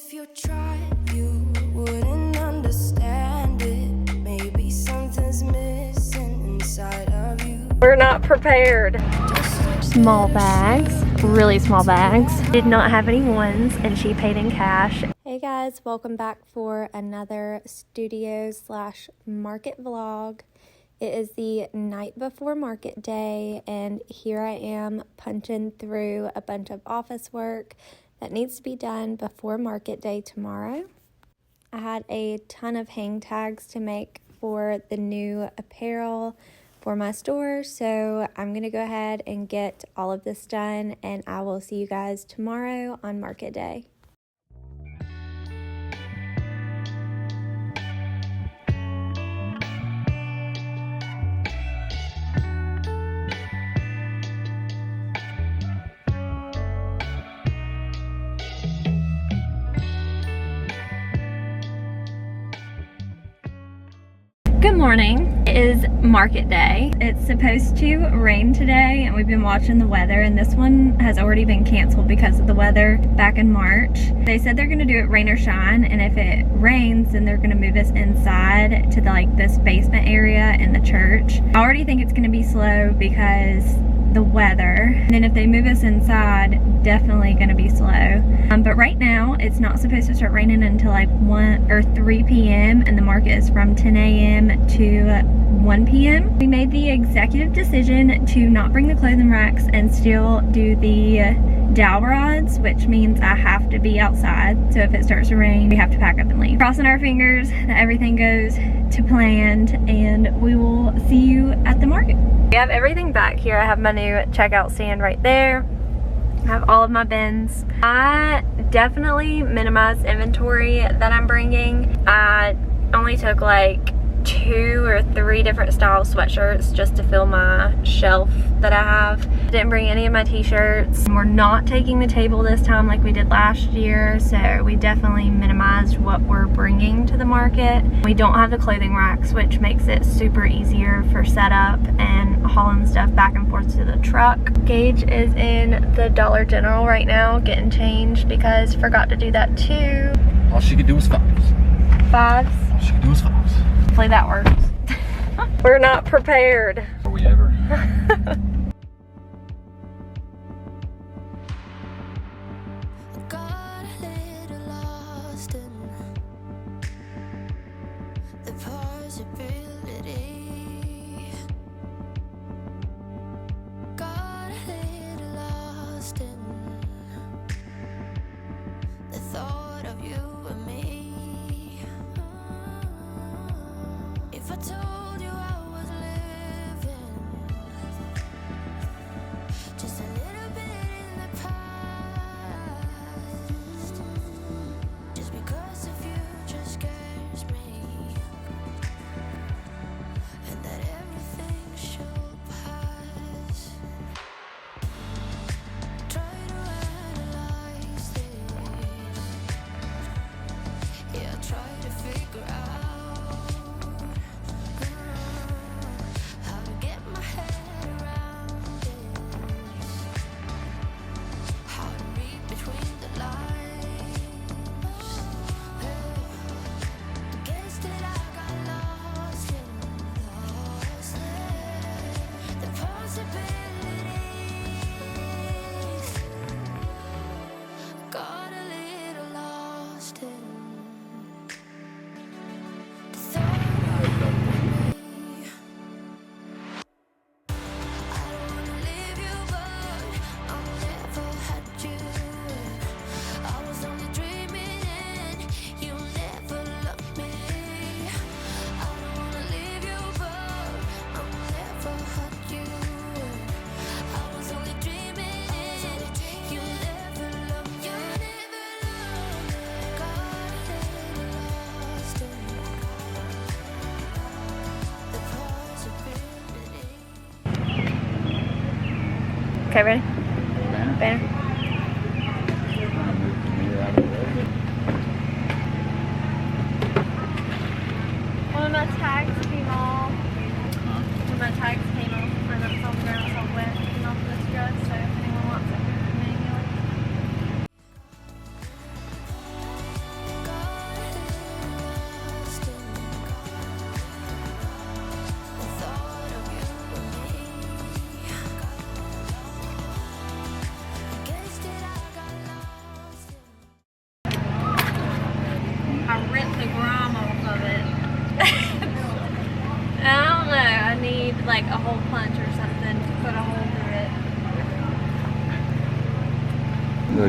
If you tried, you wouldn't understand it. Maybe something's missing inside of you. We're not prepared. Small bags, really small bags. Did not have any ones, and she paid in cash. Hey guys, welcome back for another studio/market vlog. It is the night before market day, and here I am punching through a bunch of office work that needs to be done before market day tomorrow. I had a ton of hang tags to make for the new apparel for my store, so I'm gonna go ahead and get all of this done, and I will see you guys tomorrow on market day. Good morning. It is market day. It's supposed to rain today, and we've been watching the weather, and this one has already been canceled because of the weather back in March. They said they're gonna do it rain or shine, and if it rains, then they're gonna move us inside to this basement area in the church. I already think it's gonna be slow because the weather, and then if they move us inside, definitely gonna be slow. But right now it's not supposed to start raining until like 1 or 3 p.m. and the market is from 10 a.m. to 1 p.m. We made the executive decision to not bring the clothing racks and still do the dowel rods, which means I have to be outside. So if it starts to rain, we have to pack up and leave. Crossing our fingers that everything goes to plan, and we will see you at the market. We have everything back here. I have my new checkout stand right there. I have all of my bins. I definitely minimized inventory that I'm bringing. I only took like 2 or 3 different style sweatshirts just to fill my shelf that I have. Didn't bring any of my t-shirts. We're not taking the table this time like we did last year, so we definitely minimized what we're bringing to the market. We don't have the clothing racks, which makes it super easier for setup and hauling stuff back and forth to the truck. Gage is in the Dollar General right now getting changed because forgot to do that too. All she could do was fives. Fives? All she could do was fives. Hopefully that works. We're not prepared. Are we ever? Got a little lost in the possibility. Got a little lost in the thought of you and me. If I told you I was living just a little bit in the past, just because the future scares me, and that everything shall pass. Try to analyze this, yeah, try to figure out how to get my head around this, how to read between the lines. Guess that I got lost in the possibilities. Got a little lost in the thought of me. I don't wanna leave you, but I'll never had you. I was only dreaming and you never loved me. I don't wanna leave you, but I'll never had you. I was only dreaming and you never loved me. Got a little lost in the possibility. Okay, ready? Banner. One of my tags came off. One of my tags came off. I got some ground somewhere. Came off this dress, so if anyone wants it manually.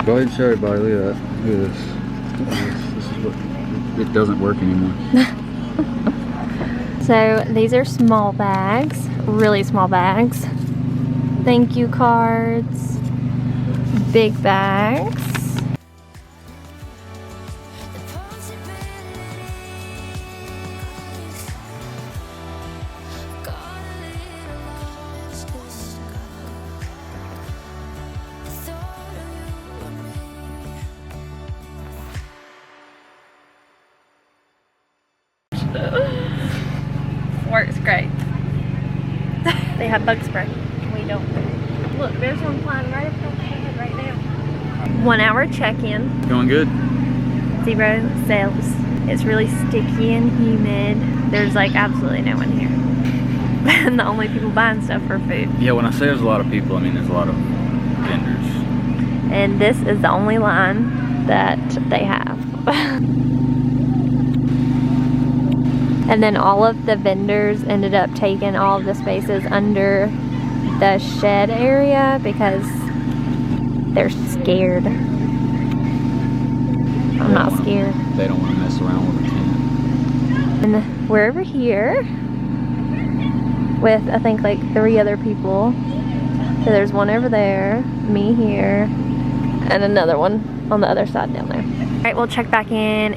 Yeah, go ahead and show everybody. Look at that. Look at this. This is what it doesn't work anymore. So these are small bags, really small bags. Thank you cards, big bags. The possibilities got a little lost. The thought of you and me. Works great. They have bug spray. We don't. Look, there's one flying right up my head right now. 1 hour check-in. Going good? 0 sales. It's really sticky and humid. There's like absolutely no one here. And the only people buying stuff are food. Yeah, when I say there's a lot of people, I mean there's a lot of vendors. And this is the only line that they have. And then all of the vendors ended up taking all of the spaces under the shed area because they're scared. I'm not scared. They don't want to mess around with a tent. And we're over here with I think like 3 other people. So there's one over there, me here, and another one on the other side down there. All right, we'll check back in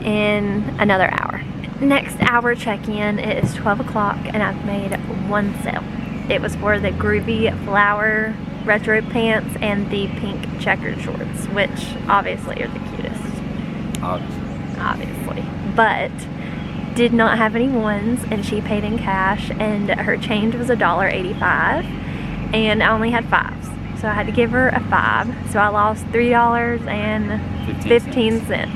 another hour. Next hour check-in, it is 12 o'clock and I've made 1 sale. It was for the groovy flower retro pants and the pink checkered shorts, which obviously are the cutest. Obviously. But did not have any ones and she paid in cash and her change was $1.85 and I only had 5s. So I had to give her a 5. So I lost $3.15.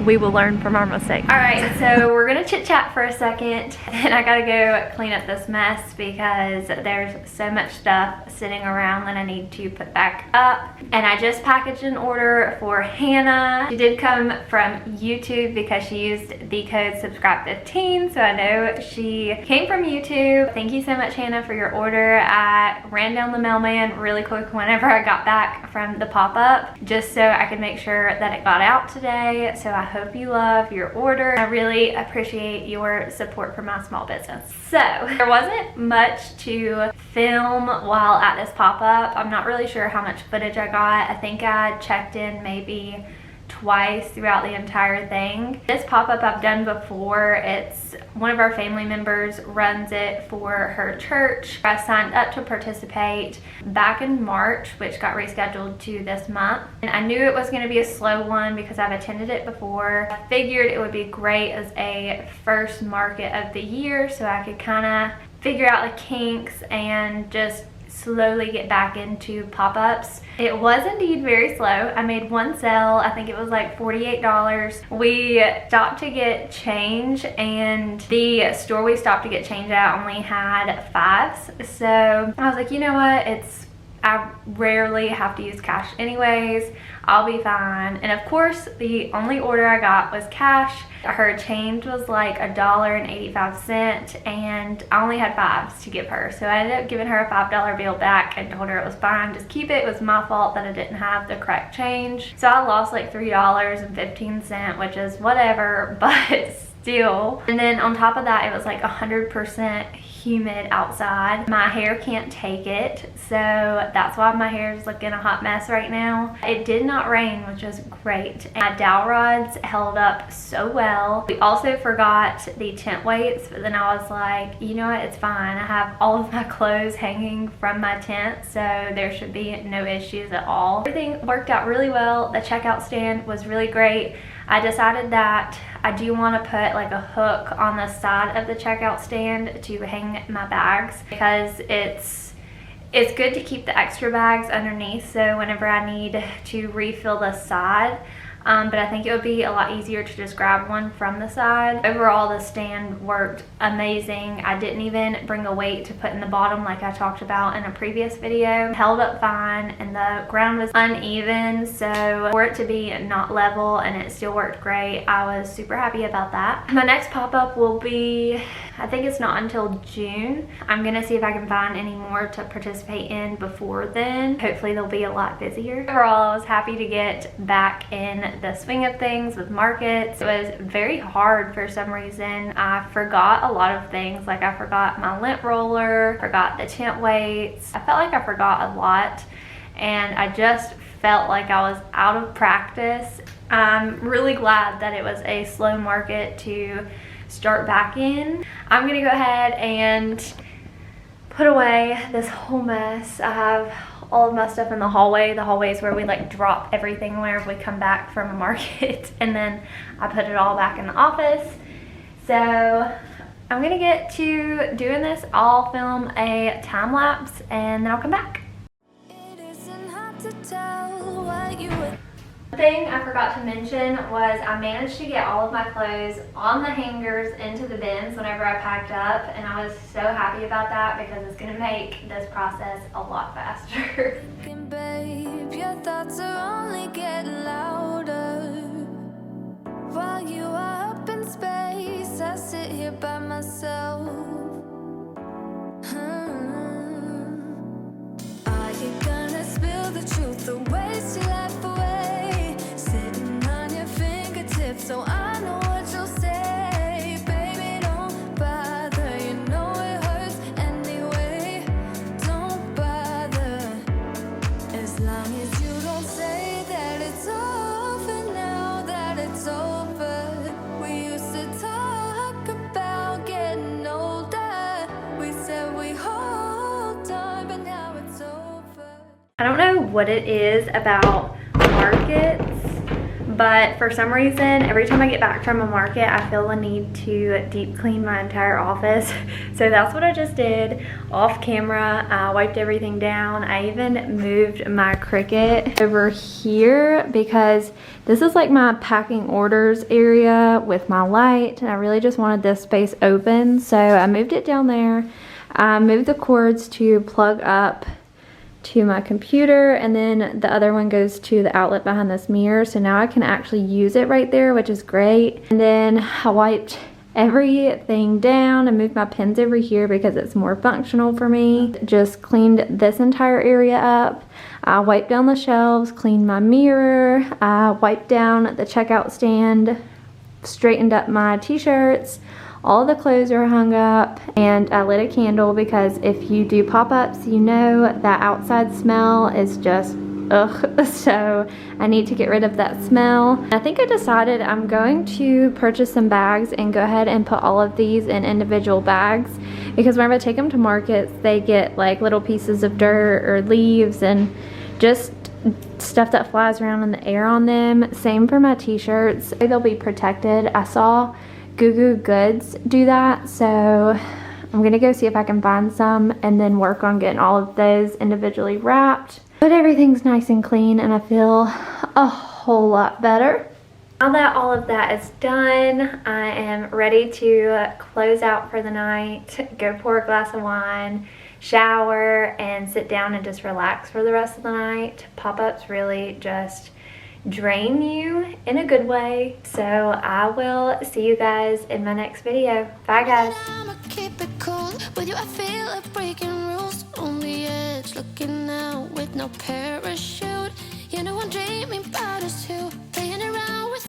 We will learn from our mistakes. All right, so we're gonna chit chat for a second and I gotta go clean up this mess because there's so much stuff sitting around that I need to put back up. And I just packaged an order for Hannah. She did come from YouTube because she used the code subscribe15, so I know she came from YouTube. Thank you so much, Hannah, for your order. I ran down the mailman really quick whenever I got back from the pop-up just so I could make sure that it got out today. So I hope you love your order. I really appreciate your support for my small business. So there wasn't much to film while at this pop-up. I'm not really sure how much footage I got. I think I checked in maybe twice throughout the entire thing. This pop-up I've done before. It's one of our family members runs it for her church. I signed up to participate back in March, which got rescheduled to this month. And I knew it was going to be a slow one because I've attended it before. I figured it would be great as a first market of the year so I could kind of figure out the kinks and just slowly get back into pop-ups. It was indeed very slow. I made 1 sale. I think it was like $48. We stopped to get change and the store we stopped to get change at only had 5s. So I was like, you know what? I rarely have to use cash anyways. I'll be fine. And of course, the only order I got was cash. Her change was like $1.85 and I only had 5s to give her. So I ended up giving her a $5 bill back and told her it was fine. Just keep it. It was my fault that I didn't have the correct change. So I lost like $3.15, which is whatever, but still. And then on top of that, it was like 100% humid outside. My hair can't take it, so that's why my hair is looking a hot mess right now. It did not rain, which was great. And my dowel rods held up so well. We also forgot the tent weights, but then I was like, you know what, it's fine. I have all of my clothes hanging from my tent, so there should be no issues at all. Everything worked out really well. The checkout stand was really great. I decided that I do want to put like a hook on the side of the checkout stand to hang my bags because it's good to keep the extra bags underneath, so whenever I need to refill the side, but I think it would be a lot easier to just grab one from the side. Overall, the stand worked amazing. I didn't even bring a weight to put in the bottom like I talked about in a previous video. Held up fine, and the ground was uneven, so for it to be not level and it still worked great, I was super happy about that. My next pop-up will be, I think it's not until June. I'm gonna see if I can find any more to participate in before then. Hopefully they'll be a lot busier. Overall, I was happy to get back in the swing of things with markets. It was very hard for some reason. I forgot a lot of things, like I forgot my lint roller, forgot the tent weights. I felt like I forgot a lot, and I just felt like I was out of practice. I'm really glad that it was a slow market to start back in. I'm gonna go ahead and put away this whole mess. I have all of my stuff in the hallway. The hallway is where we like drop everything whenever we come back from a market, and then I put it all back in the office. So I'm gonna get to doing this. I'll film a time lapse and then I'll come back. It isn't hard to tell what you would. The thing I forgot to mention was I managed to get all of my clothes on the hangers into the bins whenever I packed up, and I was so happy about that because it's gonna make this process a lot faster. Babe, your thoughts are only getting louder. While you are up in space, I sit here by myself. Are you gonna spill the truth or waste your life away? Sitting on your fingertips, so I know what you'll say. Baby, don't bother, you know it hurts anyway. Don't bother, as long as you don't say that it's over now, that it's over. We used to talk about getting older. We said we hold on, but now it's over. I don't know what it is about markets, but for some reason, every time I get back from a market, I feel the need to deep clean my entire office. So that's what I just did off camera. I wiped everything down. I even moved my Cricut over here because this is like my packing orders area with my light, and I really just wanted this space open. So I moved it down there. I moved the cords to plug up to my computer, and then the other one goes to the outlet behind this mirror, so now I can actually use it right there, which is great. And then I wiped everything down and moved my pins over here because it's more functional for me. Just cleaned this entire area up. I wiped down the shelves, cleaned my mirror, I wiped down the checkout stand, straightened up my t-shirts. All the clothes are hung up, and I lit a candle because if you do pop-ups, you know that outside smell is just ugh. So I need to get rid of that smell. I think I decided I'm going to purchase some bags and go ahead and put all of these in individual bags, because whenever I take them to markets, they get like little pieces of dirt or leaves and just stuff that flies around in the air on them. Same for my t-shirts. They'll be protected. I saw Goo Goo Goods do that, so I'm gonna go see if I can find some and then work on getting all of those individually wrapped. But everything's nice and clean, and I feel a whole lot better. Now that all of that is done, I am ready to close out for the night, go pour a glass of wine, shower, and sit down and just relax for the rest of the night. Pop-ups really just drain you in a good way. So I will see you guys in my next video. Bye guys. I'ma keep it cool. With you I feel like breaking rules. On the edge, looking out with no parachute. You know I'm dreaming about us too.